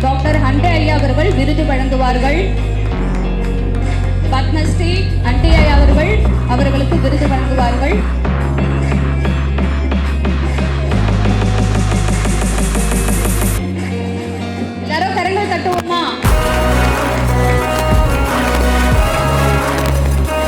Doctor Hande ஐயா அவர்கள் விருது வழங்குவார்கள். பத்மஸ்ரீ ஹண்டே ஐயா அவர்களுக்கு விருது வழங்குவார்கள். எல்லாரும் கரங்கள் தட்டுவோமா?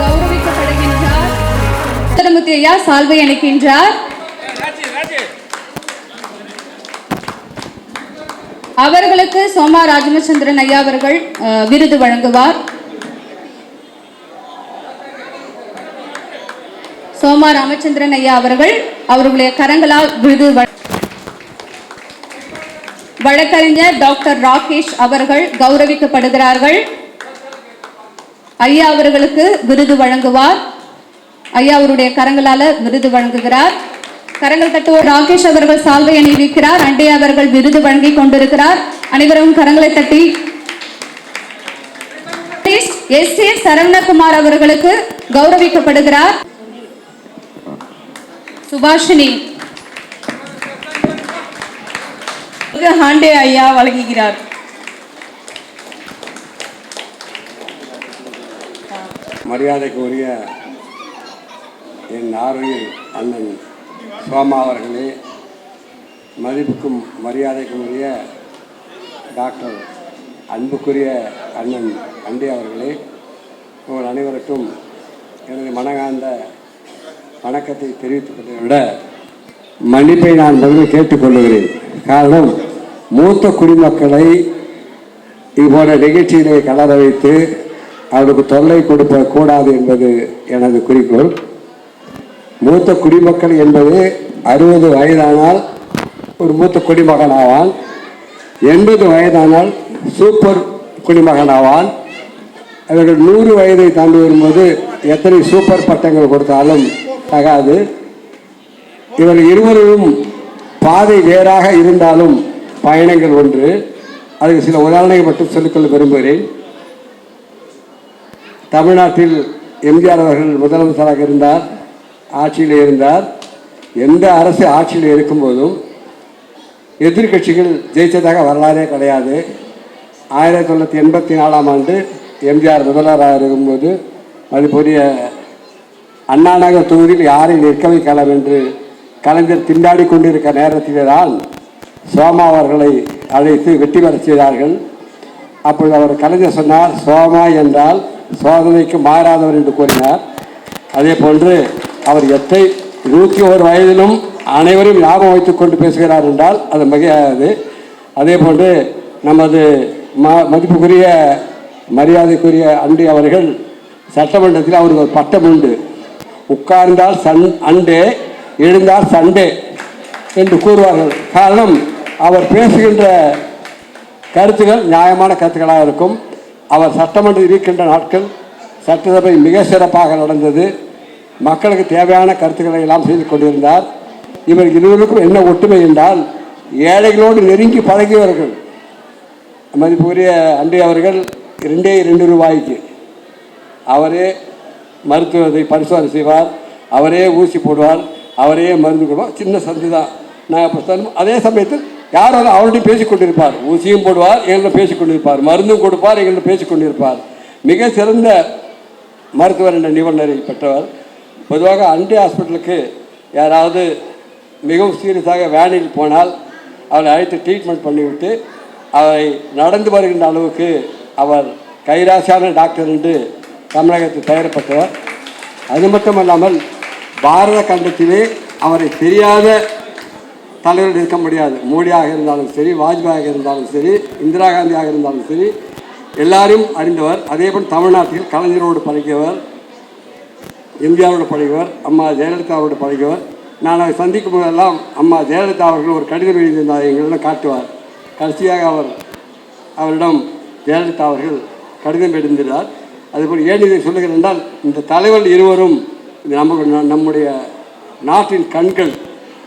கௌரவிக்கப்படுகின்றார் திருமதி ஐயா சால்வை அளிக்கின்றார். அவர்களுக்கு சோமா ராஜமச்சந்திரன் ஐயா அவர்கள் விருது வழங்குவார். சோமா ராமச்சந்திரன் ஐயா அவர்கள் அவர்களுடைய கரங்களால் விருது. வழக்கறிஞர் டாக்டர் ராகேஷ் அவர்கள் கௌரவிக்கப்படுகிறார்கள். ஐயா அவர்களுக்கு விருது வழங்குவார். ஐயா அவருடைய கரங்களால விருது வழங்குகிறார். கரங்கள் தட்டுவோர். ராகேஷ் அவர்கள் சால்வை அணிவிக்கிறார். அண்டே அவர்கள் விருது வழங்கி கொண்டிருக்கிறார். அனைவரும் கரங்களை தட்டி. எஸ் ஏ சரவணகுமார் அவர்களுக்கு கௌரவிக்கப்படுகிறார். சுபாஷினி ஹாண்டே ஐயா வழங்குகிறார். மரியாதைக்கு உரிய என் ஆரோக்கிய அண்ணன் சோமா அவர்களே, மதிப்புக்கும் மரியாதைக்கும் உரிய டாக்டர் அன்புக்குரிய அண்ணன் அண்டே அவர்களே, உங்கள் அனைவருக்கும் எனது மனகார்ந்த வணக்கத்தை தெரிவித்துக் கொண்டதை விட மன்னிப்பை நான் முதலில் கேட்டுக்கொள்ளுகிறேன். காரணம், மூத்த குடிமக்களை இதுபோன்ற நிகழ்ச்சியிலே கலர வைத்து அவருக்கு தொல்லை கொடுக்க கூடாது என்பது எனது குறிக்கோள். மூத்த குடிமக்கள் என்பது 60 வயதானால் ஒரு மூத்த குடிமகன் ஆவான், 80 வயதானால் சூப்பர் குடிமகன் ஆவான். அவர்கள் 100 வயதை தாண்டி வரும்போது எத்தனை சூப்பர் பட்டங்கள் கொடுத்தாலும் தகாது. இவர்கள் இருவரும் பாதை வேறாக இருந்தாலும் பயணங்கள் ஒன்று. அதுக்கு சில உதாரணங்கள் மட்டும் சொல்லிக்கொள்ள விரும்புகிறேன். தமிழ்நாட்டில் எம்ஜிஆர் அவர்கள் முதலமைச்சராக இருந்தார், ஆட்சியில் இருந்தார். எந்த அரசு ஆட்சியில் இருக்கும்போதும் எதிர்கட்சிகள் ஜெயித்ததாக வரலாறே கிடையாது. 1984ஆம் ஆண்டு எம்ஜிஆர் முதல்வராக இருக்கும்போது அதுபோரிய அண்ணாநகர் தொகுதியில் யாரை நிற்க வைக்கலாம் என்று கலைஞர் திண்டாடி கொண்டிருக்க நேரத்திலே தான் சோமா அவர்களை அழைத்து வெற்றி பெற செய்தார்கள். அப்பொழுது அவர் கலைஞர் சொன்னார், சோமா என்றால் சோதனைக்கு மாறாதவர் என்று கூறினார். அதே போன்று அவர் 101 வயதிலும் அனைவரும் ஞாபகம் வைத்துக் கொண்டு பேசுகிறார் என்றால் அது மிகையாது. அதே போன்று நமது மதிப்புக்குரிய மரியாதைக்குரிய அண்டே அவர்கள் சட்டமன்றத்தில் அவருக்கு ஒரு பட்டம் உண்டு. உட்கார்ந்தால் அண்டே, எழுந்தால் சண்டே என்று கூறுவார்கள். காரணம், அவர் பேசுகின்ற கருத்துக்கள் நியாயமான கருத்துக்களாக இருக்கும். அவர் சட்டமன்றத்தில் இருக்கின்ற நாட்கள் சட்டசபை மிக சிறப்பாக நடந்தது. மக்களுக்கு தேவையான கருத்துக்களை எல்லாம் செய்து கொண்டிருந்தார். இவர் இருவருக்கும் என்ன ஒற்றுமை என்றால், ஏழைகளோடு நெருங்கி பழகியவர்கள். மதிப்புரிய அண்டே அவர்கள் 2 ரூபாய்க்கு அவரே மருத்துவத்தை பரிசோதனை செய்வார், அவரே ஊசி போடுவார், அவரே மருந்து கொடுப்பார். சின்ன சந்து தான். நான் அதே சமயத்தில் யாரும் அவர்கிட்ட பேசிக்கொண்டிருப்பார். ஊசியும் போடுவார், எங்களிடம் பேசிக்கொண்டிருப்பார், மருந்தும் கொடுப்பார், எங்களிடம் பேசிக்கொண்டிருப்பார். மிக சிறந்த மருத்துவர் என்ற நிபுணரை பெற்றவர். பொதுவாக அண்டே ஹாஸ்பிட்டலுக்கு யாராவது மிகவும் சீரியஸாக வேனில் போனால் அவரை அழைத்து ட்ரீட்மெண்ட் பண்ணிவிட்டு அவரை நடந்து வருகின்ற அளவுக்கு அவர் கைராசியான டாக்டர் என்று தமிழகத்தில் தயாரிப்பட்டவர். அது மட்டுமல்லாமல் பாரத கண்டத்திலே அவரை தெரியாத தலைவர்கள் இருக்க முடியாது. மோடியாக இருந்தாலும் சரி, வாஜ்பாயாக இருந்தாலும் சரி, இந்திரா காந்தியாக இருந்தாலும் சரி, எல்லாரையும் அறிந்தவர். அதேபோல் தமிழ்நாட்டில் கலைஞரோடு பழகியவர், எம்ஜிஆரோடு பழகியவர், அம்மா ஜெயலலிதாவோடு பழகியவர். நான் அதை சந்திக்கும் போதெல்லாம் அம்மா ஜெயலலிதா அவர்கள் ஒரு கடிதம் எழுதியிருந்தார், எங்களிடம் காட்டுவார். கடைசியாக அவரிடம் ஜெயலலிதா அவர்கள் கடிதம் எழுதினார். அதுபோல் ஏன் இதை சொல்லுகிறேன் என்றால், இந்த தலைவர்கள் இருவரும் நம்முடைய நாட்டின் கண்கள்.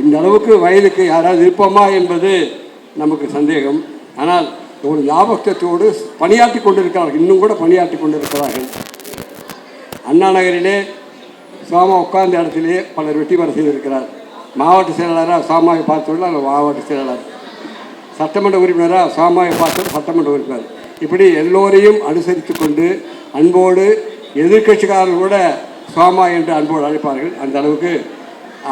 இந்த அளவுக்கு வயதுக்கு யாராவது இருப்போமா என்பது நமக்கு சந்தேகம். ஆனால் ஒரு ஞாபகத்தோடு பணியாற்றி கொண்டிருக்கிறார்கள், இன்னும் கூட பணியாற்றி கொண்டிருக்கிறார்கள். அண்ணா நகரிலே சோமா உட்கார்ந்த இடத்திலே பலர் வெற்றி பெற செய்திருக்கிறார். மாவட்ட செயலாளராக சோமாவை பார்த்துள்ள மாவட்ட செயலாளர் சட்டமன்ற உறுப்பினராக சாமாயை பார்த்து சட்டமன்ற உறுப்பினர், இப்படி எல்லோரையும் அனுசரித்து கொண்டு அன்போடு எதிர்கட்சிக்காரர்கள் கூட சோமா என்று அன்போடு அழைப்பார்கள். அந்த அளவுக்கு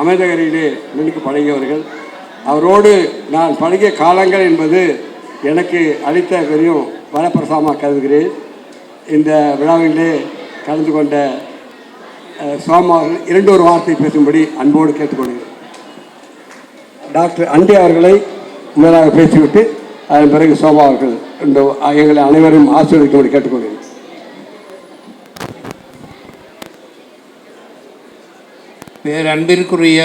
அமைதகரையிலே நன்கு பழகியவர்கள். அவரோடு நான் பழகிய காலங்கள் என்பது எனக்கு அளித்த பெரியும் வரப்பிரசாதமாக கருதுகிறேன். இந்த விழாவிலே கலந்து கொண்ட சோமா அவர்கள் இரண்டு ஒரு வார்த்தை பேசும்படி அன்போடு கேட்டுக்கொள்கிறேன். டாக்டர் அண்டே அவர்களை முதலாக பேசிவிட்டு அதன் பிறகு சோமா அவர்கள் இந்த எங்களை அனைவரும் ஆசீர்வதிக்கும்படி கேட்டுக்கொள்கிறேன். பேரன்பிற்குரிய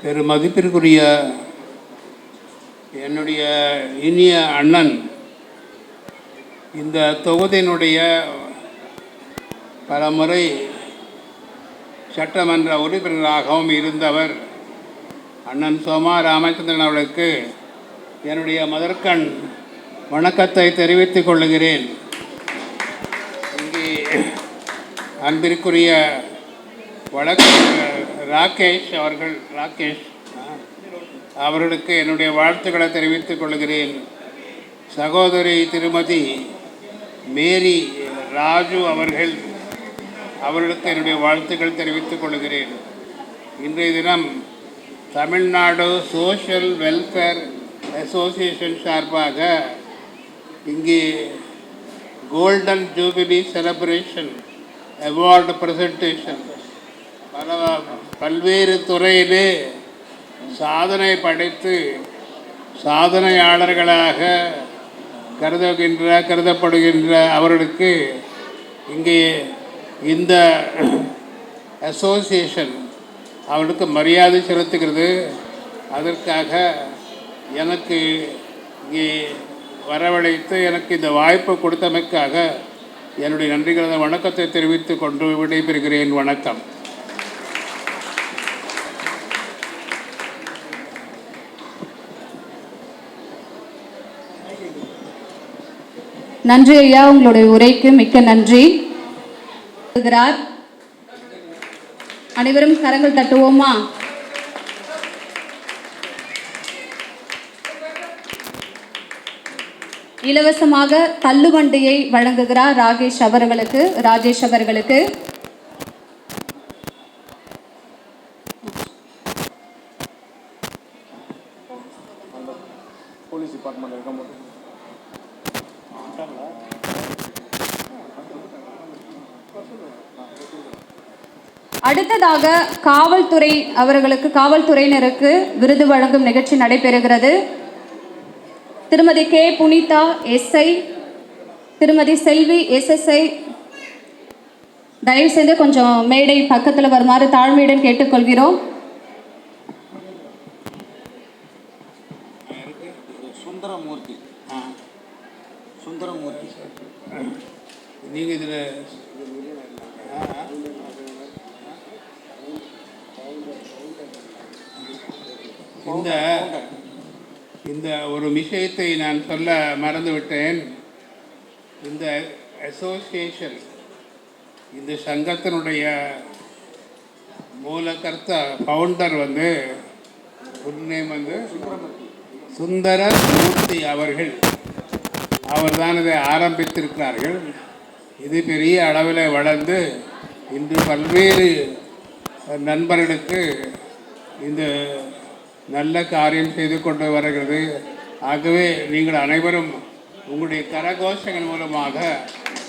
பெருமதிப்பிற்குரிய என்னுடைய இனிய அண்ணன், இந்த தொகுதியினுடைய பல முறை சட்டமன்ற உறுப்பினராகவும் இருந்தவர் அண்ணன் சோமா ராமச்சந்திரன் அவர்களுக்கு என்னுடைய முதற்கண் வணக்கத்தை தெரிவித்துக் கொள்கிறேன். இங்கே அன்பிற்குரிய வழக்கறிஞர் ராகேஷ் அவர்களுக்கு என்னுடைய வாழ்த்துக்களை தெரிவித்துக் கொள்கிறேன். சகோதரி திருமதி மேரி ராஜு அவர்களுக்கு என்னுடைய வாழ்த்துக்கள் தெரிவித்துக் கொள்கிறேன். இன்றைய தினம் தமிழ்நாடு சோஷியல் வெல்ஃபேர் அசோசியேஷன் சார்பாக இங்கே golden jubilee celebration award presentation பல்வேறு துறையிலே சாதனை படைத்து சாதனையாளர்களாக கருதப்படுகின்ற அவர்களுக்கு இங்கே இந்த அசோசியேஷன் அவர்களுக்கு மரியாதை செலுத்துகிறது. அதற்காக எனக்கு இங்கே வரவழைத்து எனக்கு இந்த வாய்ப்பு கொடுத்தமைக்காக என்னுடைய நன்றிகள வணக்கத்தை தெரிவித்துக் கொண்டு விடைபெறுகிறேன். வணக்கம். நன்றி ஐயா, உங்களுடைய உரைக்கு மிக்க நன்றி. அனைவரும் கரங்கள் தட்டுவோமா? இலவசமாக தள்ளுவண்டியை வழங்குகிறார் ராஜேஷ் அவர்களுக்கு. அடுத்ததாக காவல்துறையினருக்கு விருது வழங்கும் நிகழ்ச்சி நடைபெறுகிறது. திருமதி கே புனிதா எஸ்ஐ, திருமதி செல்வி SSI தயவு செய்து கொஞ்சம் மேடை பக்கத்தில் வருமாறு தாழ்மையுடன் கேட்டுக்கொள்கிறோம். சுந்தரமூர்த்தி நீங்கள் இதில் இந்த ஒரு விஷயத்தை நான் சொல்ல மறந்துவிட்டேன். இந்த அசோசியேஷன், இந்த சங்கத்தினுடைய மூலகர்த்தா ஃபவுண்டர் சுந்தரமூர்த்தி அவர்தான் இதை ஆரம்பித்திருக்கிறார்கள். இது பெரிய அளவில் வளர்ந்து இன்று பல்வேறு நண்பர்களுக்கு இந்த நல்ல காரியம் செய்து கொண்டு வருகிறது. ஆகவே நீங்கள் அனைவரும் உங்களுடைய கரகோஷங்கள் மூலமாக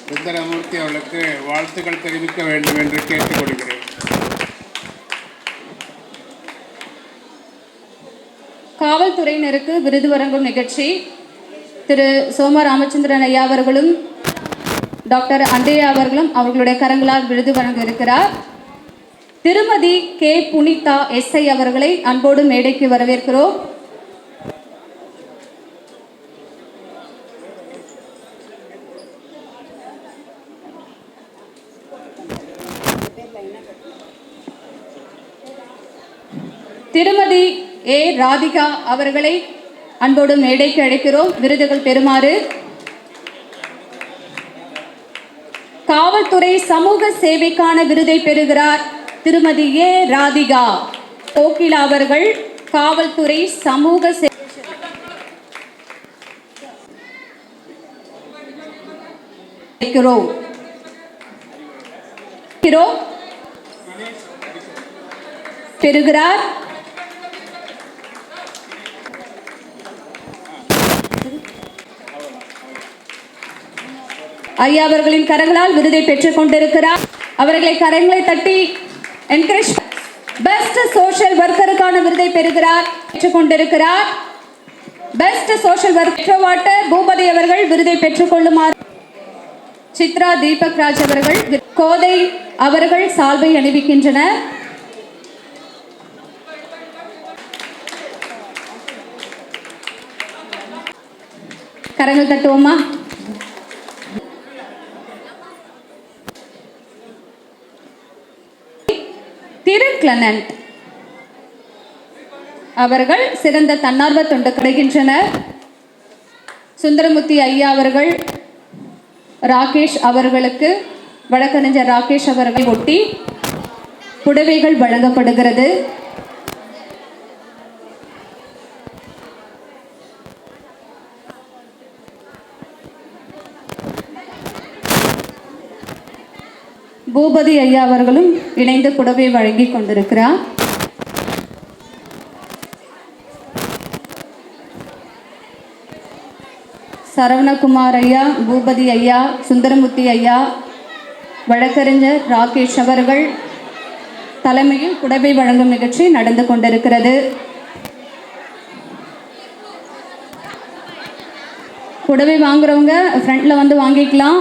சுந்தரமூர்த்தி அவர்களுக்கு வாழ்த்துக்கள் தெரிவிக்க வேண்டும் என்று கேட்டுக்கொள்கிறேன். காவல்துறையினருக்கு விருது வழங்கும் நிகழ்ச்சி திரு சோமா ராமச்சந்திரன் ஐயா அவர்களும் டாக்டர் அண்டையா அவர்களும் அவர்களுடைய கரங்களால் விருது வழங்க இருக்கிறார். திருமதி கே புனிதா SI அவர்களை அன்போடு மேடைக்கு வரவேற்கிறோம். திருமதி A ராதிகா அவர்களை அன்போடு மேடைக்கு அழைக்கிறோம் விருதுகள் பெறுமாறு. காவல்துறை சமூக சேவைக்கான விருதை பெறுகிறார் திருமதி A ராதிகா கோகிலா அவர்கள். காவல்துறை சமூக சேவை இருக்கிறோம். பெறுகிறார். ஐயா அவர்களின் கரங்களால் விருதை பெற்றுக் கொண்டிருக்கிறார். அவர்களை கரங்களை தட்டி என்கரேஜ். பெஸ்ட் சோஷியல் ஒர்க்கருக்கான விருதை பெறுகிறார், பெற்றுக் கொண்டிருக்கிறார். பெஸ்ட் சோஷியல் ஒர்க் பூபதி அவர்கள் விருதை பெற்றுக் கொள்ளுமாறு சித்ரா தீபக் ராஜ் அவர்கள், கோதை அவர்கள் சால்வை அணிவிக்கின்றனர். கரங்கள் தட்டுவோமா? திரு கிளனன்ட் அவர்கள் சிறந்த தன்னார்வ தொண்டு கிடைக்கின்றனர். சுந்தரமூர்த்தி ஐயா அவர்கள் ராகேஷ் அவர்களுக்கு, வழக்கறிஞர் ராகேஷ் அவர்களை ஒட்டி புடவைகள் வழங்கப்படுகிறது. பூபதி ஐயா அவர்களும் இணைந்து புடவை வழங்கி கொண்டிருக்கிறார். சரவணகுமார் ஐயா, பூபதி ஐயா, சுந்தரமூர்த்தி ஐயா, வழக்கறிஞர் ராகேஷ் அவர்கள் தலைமையில் புடவை வழங்கும் நிகழ்ச்சி நடந்து கொண்டிருக்கிறது. புடவை வாங்குறவங்க ஃப்ரண்ட்ல வந்து வாங்கிக்கலாம்.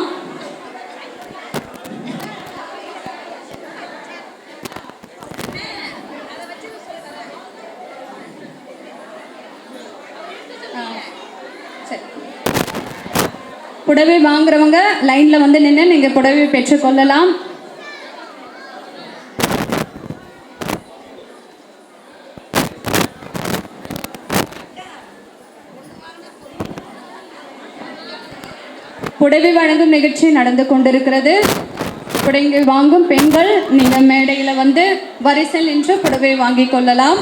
புடவை வாங்குறவங்க லைன்ல வந்து நின்று நீங்க புடவை பெற்றுக்கொள்ளலாம். புடவை வழங்கும் நிகழ்ச்சி நடந்து கொண்டிருக்கிறது. புடவை வாங்கும் பெண்கள் நீங்க மேடையில வந்து வரிசையில் நின்று புடவை வாங்கிக் கொள்ளலாம்.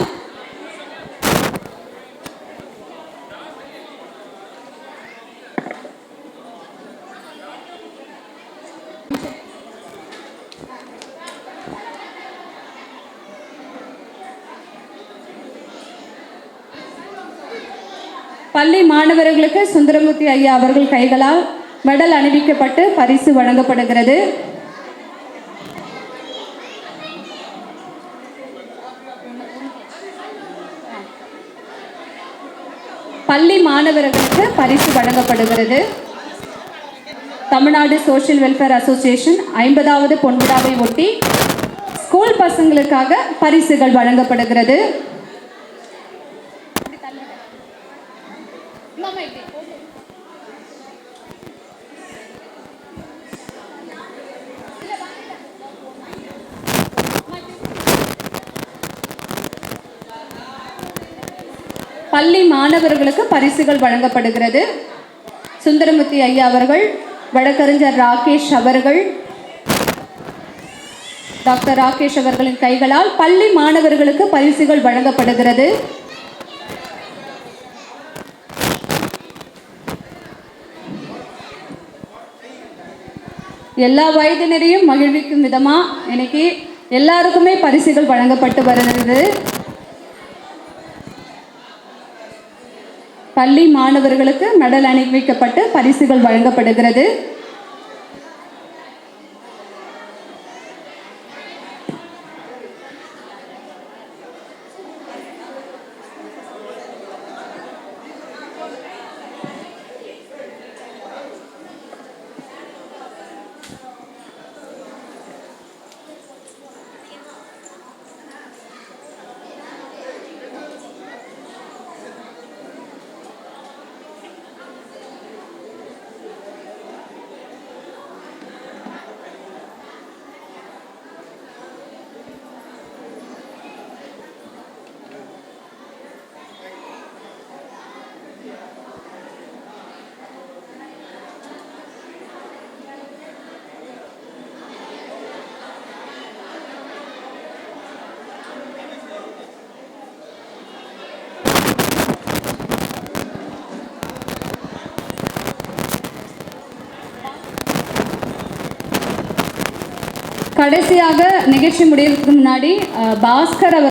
பள்ளி மாணவர்களுக்கு சுந்தரமூர்த்தி ஐயா அவர்கள் கைகளால் மெடல் அணிவிக்கப்பட்டு பரிசு வழங்கப்படுகிறது. பள்ளி மாணவர்களுக்கு பரிசு வழங்கப்படுகிறது. தமிழ்நாடு சோஷியல் வெல்ஃபேர் அசோசியேஷன் 50வது பொன்விழாவை ஒட்டி ஸ்கூல் பசங்களுக்காக பரிசுகள் வழங்கப்படுகிறது. பள்ளி மாணவர்களுக்கு பரிசுகள் வழங்கப்படுகிறது. சுந்தரமூர்த்தி ஐயா அவர்கள், வழக்கறிஞர் ராகேஷ் அவர்கள், டாக்டர் ராகேஷ் அவர்களின் கைகளால் பள்ளி மாணவர்களுக்கு பரிசுகள் வழங்கப்படுகிறது. எல்லா வயதினரையும் மகிழ்விக்கும் விதமா இன்னைக்கு எல்லாருக்குமே பரிசுகள் வழங்கப்பட்டு வருகிறது. பள்ளி மாணவர்களுக்கு மெடல் அணிவிக்கப்பட்டு பரிசுகள் வழங்கப்படுகிறது. கடைசியாக நிகழ்ச்சி முடியறதுக்கு முன்னாடி பாஸ்கர் அவர்